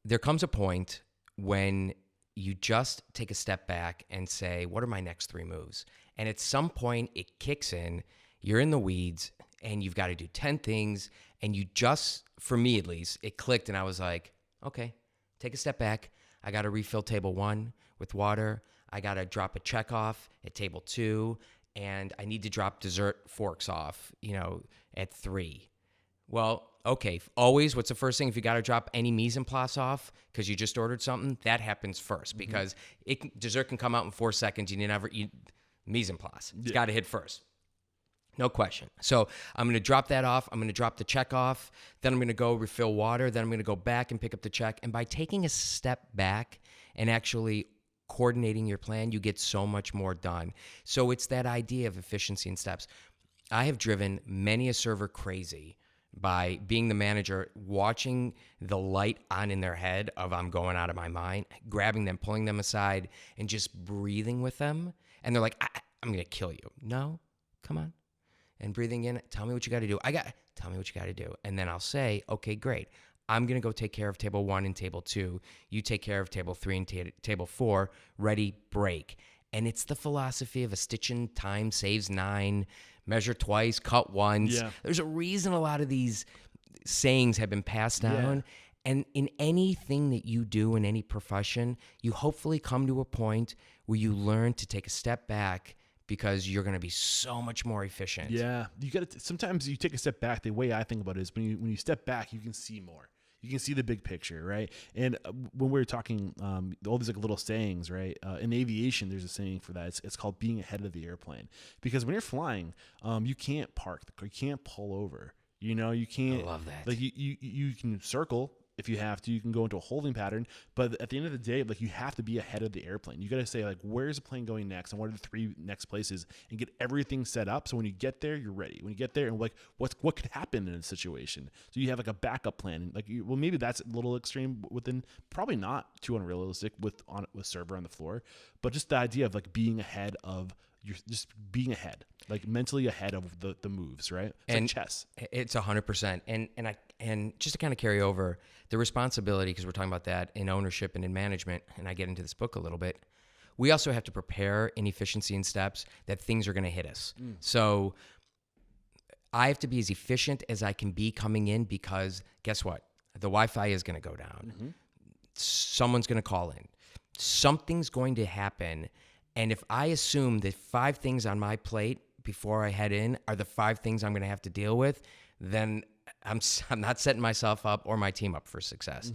there comes a point when you just take a step back and say, what are my next 3 moves? And at some point it kicks in, you're in the weeds and you've got to do 10 things. And you just, for me at least, it clicked and I was like, okay, take a step back. I got to refill table 1 with water. I got to drop a check off at table 2. And I need to drop dessert forks off, at 3. Well, okay, always, what's the first thing? If you got to drop any mise en place off because you just ordered something, that happens first because dessert can come out in 4 seconds. You never eat mise en place. It's got to hit first. No question. So I'm going to drop that off. I'm going to drop the check off. Then I'm going to go refill water. Then I'm going to go back and pick up the check. And by taking a step back and actually coordinating your plan, you get so much more done. So it's that idea of efficiency and steps. I have driven many a server crazy by being the manager, watching the light on in their head of I'm going out of my mind, grabbing them, pulling them aside, and just breathing with them. And they're like, I'm going to kill you. No, come on. And breathing in, tell me what you got to do. Tell me what you got to do. And then I'll say, okay, great. I'm going to go take care of table 1 and table 2. You take care of table 3 and table 4. Ready, break. And it's the philosophy of a stitch in time saves 9, measure twice, cut once. Yeah. There's a reason a lot of these sayings have been passed down. Yeah. And in anything that you do in any profession, you hopefully come to a point where you learn to take a step back because you're going to be so much more efficient. Yeah. You got to, sometimes you take a step back. The way I think about it is when you step back, you can see more. You can see the big picture, right? And when we were talking, all these like little sayings, right? In aviation, there's a saying for that. It's called being ahead of the airplane. Because when you're flying, you can't park, you can't pull over. You can't. I love that. Like you can circle if you have to. You can go into a holding pattern. But at the end of the day, like you have to be ahead of the airplane. You got to say like, where's the plane going next, and what are the 3 next places, and get everything set up. So when you get there, you're ready. When you get there, and like what could happen in a situation, so you have like a backup plan. Like maybe that's a little extreme within, probably not too unrealistic with server on the floor, but just the idea of like being ahead of. You're just being ahead, like mentally ahead of the moves, right? It's like chess. It's 100%. And just to kind of carry over the responsibility, because we're talking about that in ownership and in management, and I get into this book a little bit, we also have to prepare in efficiency and steps that things are going to hit us. So I have to be as efficient as I can be coming in, because guess what? The Wi-Fi is going to go down. Someone's going to call in. Something's going to happen. And if I assume that 5 things on my plate before I head in are the 5 things I'm going to have to deal with, then I'm not setting myself up or my team up for success.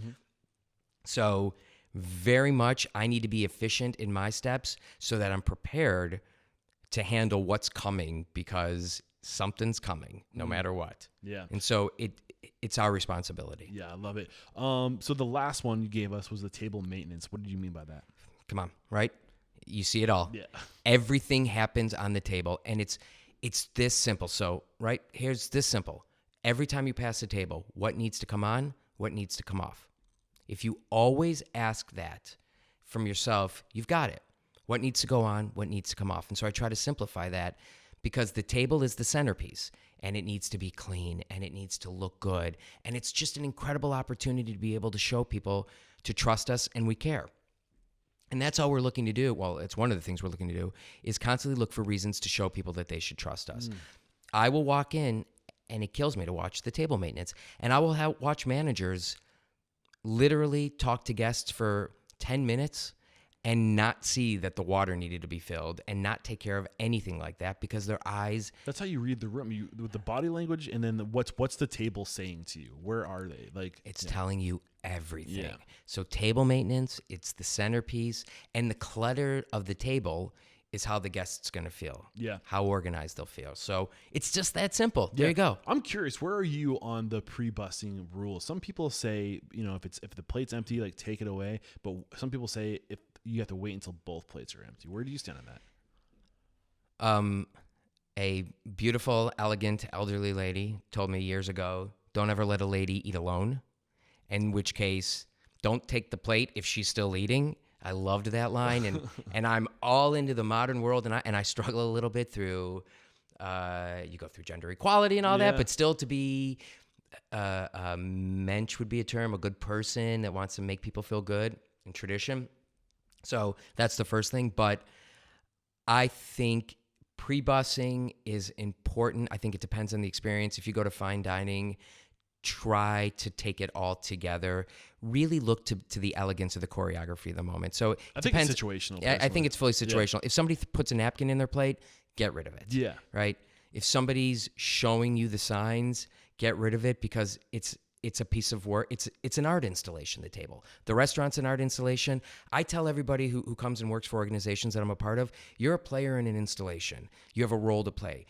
So very much I need to be efficient in my steps so that I'm prepared to handle what's coming, because something's coming no matter what. Yeah. And so it's our responsibility. Yeah, I love it. So the last one you gave us was the table maintenance. What did you mean by that? Come on, right? You see it all. Yeah. Everything happens on the table, and it's this simple. So, right, here's this simple. Every time you pass the table, what needs to come on, what needs to come off? If you always ask that from yourself, you've got it. What needs to go on, what needs to come off? And so I try to simplify that, because the table is the centerpiece, and it needs to be clean, and it needs to look good. And it's just an incredible opportunity to be able to show people to trust us and we care. And that's all we're looking to do. Well, it's one of the things we're looking to do, is constantly look for reasons to show people that they should trust us. I will walk in, and it kills me to watch the table maintenance. And I will watch managers literally talk to guests for 10 minutes and not see that the water needed to be filled, and not take care of anything like that, because their eyes. That's how you read the room, with the body language, and then what's the table saying to you? Where are they? Like it's telling you everything. Yeah. So table maintenance, it's the centerpiece, and the clutter of the table is how the guest's going to feel. Yeah. How organized they'll feel. So it's just that simple. There you go. I'm curious, where are you on the pre-busing rules? Some people say, if the plate's empty, like take it away. But some people say if you have to wait until both plates are empty. Where do you stand on that? A beautiful, elegant, elderly lady told me years ago, don't ever let a lady eat alone. In which case, don't take the plate if she's still eating. I loved that line, and I'm all into the modern world, and I struggle a little bit through. You go through gender equality and all that, but still to be mensch would be a term, a good person that wants to make people feel good in tradition. So that's the first thing. But I think pre-bussing is important. I think it depends on the experience. If you go to fine dining, try to take it all together. Really look to the elegance of the choreography of the moment. So I think it's situational. I think it's fully situational. Yeah. If somebody puts a napkin in their plate, get rid of it. Yeah. Right? If somebody's showing you the signs, get rid of it, because it's a piece of work. It's an art installation, the table. The restaurant's an art installation. I tell everybody who comes and works for organizations that I'm a part of, you're a player in an installation. You have a role to play.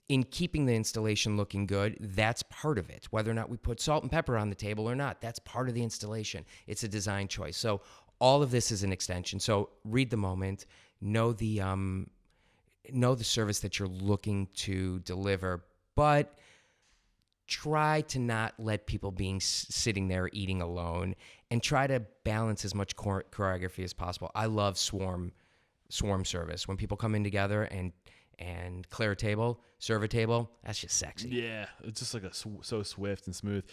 In keeping the installation looking good, that's part of it. Whether or not we put salt and pepper on the table or not, that's part of the installation. It's a design choice. So all of this is an extension. So read the moment, know the service that you're looking to deliver, but try to not let people being sitting there eating alone, and try to balance as much choreography as possible. I love swarm service. When people come in together and clear a table, serve a table, that's just sexy. Yeah, it's just like so swift and smooth.